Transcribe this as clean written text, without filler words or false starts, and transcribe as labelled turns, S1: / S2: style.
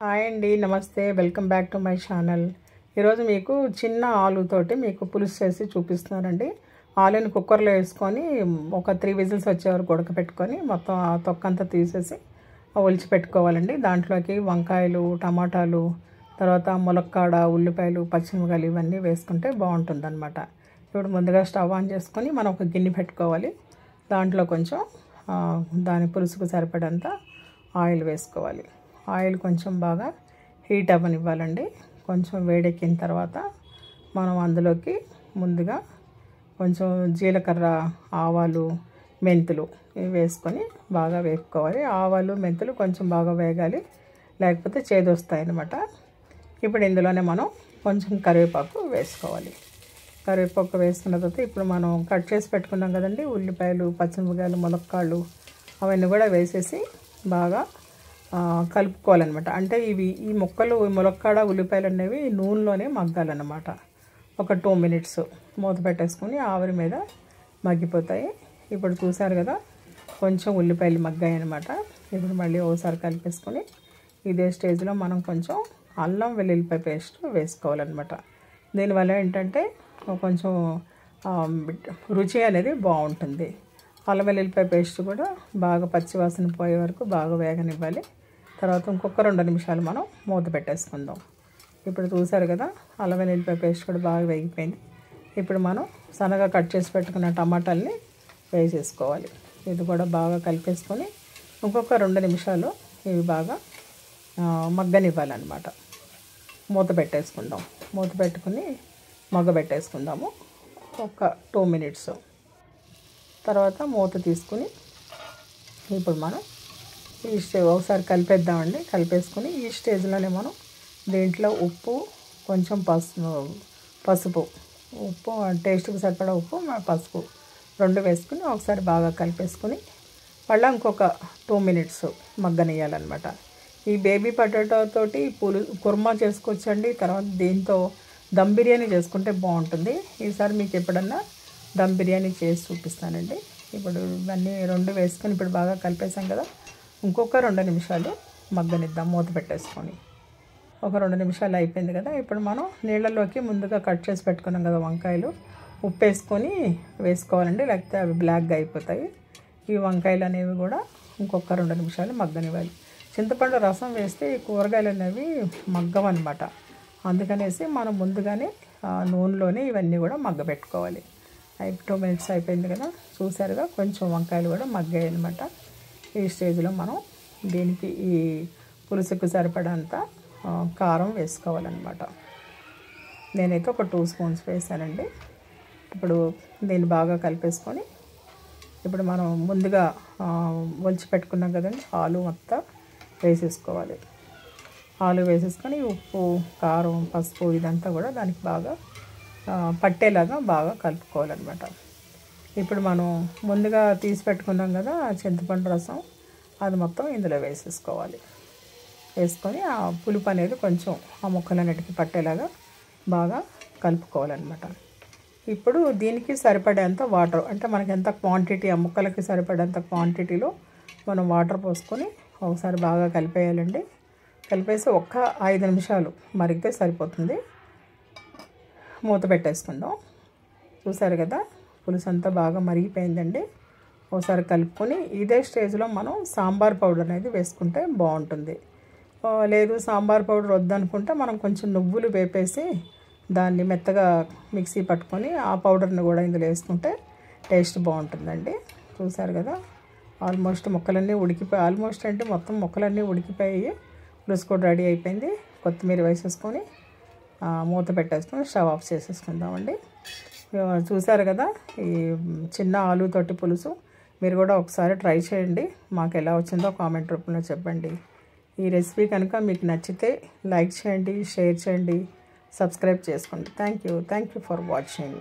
S1: Hi అండి, నమస్తే. Welcome back to my channel. ఈరోజు మీకు చిన్న ఆలుతోటి మీకు పులుసు చేసి చూపిస్తున్నానండి. ఆలుని కుక్కర్లో వేసుకొని ఒక 3 విజిల్స్ వచ్చే వరకు ఉడకపెట్టుకొని మొత్తం ఆ తొక్కంతా తీసేసి ఒలిచి పెట్టుకోవాలండి. దాంట్లోకి వంకాయలు, టమాటాలు, తర్వాత ములక్కాడ, ఉల్లిపాయలు, పచ్చిమిరపకాయలు ఇవన్నీ వేసుకుంటే బాగుంటుందన్నమాట. ఇప్పుడు ముందుగా స్టవ్ ఆన్ చేసుకొని మనం ఒక గిన్నె పెట్టుకోవాలి. దాంట్లో కొంచెం దాని పులుసుకు సరిపడంత ఆయిల్ వేసుకోవాలి. ఆయిల్ కొంచెం బాగా హీట్ అవ్వనివ్వాలండి. కొంచెం వేడెక్కిన తర్వాత మనం అందులోకి ముందుగా కొంచెం జీలకర్ర, ఆవాలు, మెంతులు ఇవి వేసుకొని బాగా వేపుకోవాలి. ఆవాలు, మెంతులు కొంచెం బాగా వేగాలి, లేకపోతే చేదు వస్తాయి అన్నమాట. ఇప్పుడు ఇందులోనే మనం కొంచెం కరివేపాకు వేసుకోవాలి. కరివేపాకు వేసుకున్న తర్వాత ఇప్పుడు మనం కట్ చేసి పెట్టుకున్నాం కదండి, ఉల్లిపాయలు, పచ్చిమిరపకాయలు, ములక్కాళ్ళు అవన్నీ కూడా వేసేసి బాగా కలుపుకోవాలన్నమాట. అంటే ఈ ముక్కలు, ములక్కాడ, ఉల్లిపాయలు అనేవి నూనెలోనే మగ్గాలన్నమాట. ఒక 2 మినిట్స్ మూత పెట్టేసుకొని ఆవిరి మీద మగ్గిపోతాయి. ఇప్పుడు చూసారు కదా, కొంచెం ఉల్లిపాయలు మగ్గాయి అన్నమాట. ఇప్పుడు మళ్ళీ ఒకసారి కలిపేసుకొని ఇదే స్టేజ్లో మనం కొంచెం అల్లం వెల్లుల్లిపాయ పేస్ట్ వేసుకోవాలన్నమాట. దీనివల్ల ఏంటంటే కొంచెం రుచి అనేది బాగుంటుంది. అల్లం వెల్లుల్లిపాయ పేస్ట్ కూడా బాగా పచ్చివాసన పోయే వరకు బాగా వేగనివ్వాలి. తర్వాత ఇంకొక 2 నిమిషాలు మనం మూత పెట్టేసుకుందాం. ఇప్పుడు చూసారు కదా, అల్లం వెల్లుల్లిపాయ పేస్ట్ కూడా బాగా వేగిపోయింది. ఇప్పుడు మనం సన్నగా కట్ చేసి పెట్టుకున్న టమాటాలని వేసేసుకోవాలి. ఇది కూడా బాగా కలిపేసుకొని ఇంకొక 2 నిమిషాలు ఇవి బాగా మగ్గనివ్వాలన్నమాట. మూత పెట్టేసుకుందాం. మూత పెట్టుకుని మగ్గబెట్టేసుకుందాము ఒక 2 మినిట్స్. తర్వాత మూత తీసుకుని ఇప్పుడు మనం ఒకసారి కలిపేద్దామండి. కలిపేసుకుని ఈ స్టేజ్లోనే మనం దీంట్లో ఉప్పు, కొంచెం పసుపు, ఉప్పు టేస్ట్కి సరిపడా ఉప్పు, పసుపు 2 వేసుకుని ఒకసారి బాగా కలిపేసుకుని మళ్ళీ ఇంకొక 2 మినిట్స్ మగ్గనియాలన్నమాట. ఈ బేబీ పొటాటో తోటి కుర్మా చేసుకోవచ్చండి. తర్వాత దీంతో దమ్ బిర్యానీ చేసుకుంటే బాగుంటుంది. ఈసారి మీకు ఎప్పుడన్నా దమ్ బిర్యానీ చేసి చూపిస్తానండి. ఇప్పుడు ఇవన్నీ 2 వేసుకొని ఇప్పుడు బాగా కలిపేసాం కదా, ఇంకొక 2 నిమిషాలు మగ్గనిద్దాం మూత పెట్టేసుకొని. ఒక 2 నిమిషాలు అయిపోయింది కదా, ఇప్పుడు మనం నీళ్ళలోకి ముందుగా కట్ చేసి పెట్టుకున్నాం కదా వంకాయలు, ఉప్పు వేసుకొని వేసుకోవాలండి, లేకపోతే అవి బ్లాక్గా అయిపోతాయి. ఈ వంకాయలు అనేవి కూడా ఇంకొక 2 నిమిషాలు మగ్గనివ్వాలి. చింతపండు రసం వేస్తే ఈ కూరగాయలు అనేవి మగ్గవన్నమాట. అందుకనేసి మనం ముందుగానే నూనెలోనే ఇవన్నీ కూడా మగ్గబెట్టుకోవాలి. 2 మినిట్స్ అయిపోయింది కదా, చూసారుగా కొంచెం వంకాయలు కూడా మగ్గాయి అన్నమాట. ఈ స్టేజ్లో మనం దీనికి ఈ పులుసుకు సరిపడంత కారం వేసుకోవాలన్నమాట. నేనైతే ఒక 2 స్పూన్స్ వేసానండి. ఇప్పుడు దీన్ని బాగా కలిపేసుకొని ఇప్పుడు మనం ముందుగా ఒలిచి పెట్టుకున్నాం కదండి, ఆలు మొత్తం వేసేసుకోవాలి. ఆలు వేసేసుకొని ఉప్పు, కారం, పసుపు ఇదంతా కూడా దానికి బాగా పట్టేలాగా బాగా కలుపుకోవాలన్నమాట. ఇప్పుడు మనం ముందుగా తీసి పెట్టుకున్నాం కదా చింతపండు రసం, అది మొత్తం ఇందులో వేసేసుకోవాలి. వేసుకొని ఆ పులుపు అనేది కొంచెం ఆ ముక్కలన్నిటికీ పట్టేలాగా బాగా కలుపుకోవాలన్నమాట. ఇప్పుడు దీనికి సరిపడేంత వాటర్, అంటే మనకి ఎంత క్వాంటిటీ, ఆ ముక్కలకి సరిపడేంత క్వాంటిటీలో మనం వాటర్ పోసుకొని ఒకసారి బాగా కలిపేయాలండి. కలిపేసి ఒక్క 5 నిమిషాలు మరిగితే సరిపోతుంది. మూత పెట్టేసుకుందాం. చూసారు కదా, పులుసు అంతా బాగా మరిగిపోయిందండి. ఒకసారి కలుపుకొని ఇదే స్టేజ్లో మనం సాంబార్ పౌడర్ అనేది వేసుకుంటే బాగుంటుంది. లేదు సాంబార్ పౌడర్ వద్దనుకుంటే మనం కొంచెం నువ్వులు వేపేసి దాన్ని మెత్తగా మిక్సీ పట్టుకొని ఆ పౌడర్ని కూడా ఇందులో వేసుకుంటే టేస్ట్ బాగుంటుందండి. చూసారు కదా, ఆల్మోస్ట్ ముక్కలన్నీ ఉడికిపోయి, ఆల్మోస్ట్ అంటే మొత్తం ముక్కలన్నీ ఉడికిపోయి పులుసు కూడా రెడీ అయిపోయింది. కొత్తిమీర వేసేసుకొని మూత పెట్టేసుకొని స్టవ్ ఆఫ్ చేసేసుకుందామండి. చూసారు కదా, ఈ చిన్న ఆలుతోటి పులుసు మీరు కూడా ఒకసారి ట్రై చేయండి. మాకు ఎలా వచ్చిందో కామెంట్ రూపంలో చెప్పండి. ఈ రెసిపీ కనుక మీకు నచ్చితే లైక్ చేయండి, షేర్ చేయండి, సబ్స్క్రైబ్ చేసుకోండి. Thank you for watching.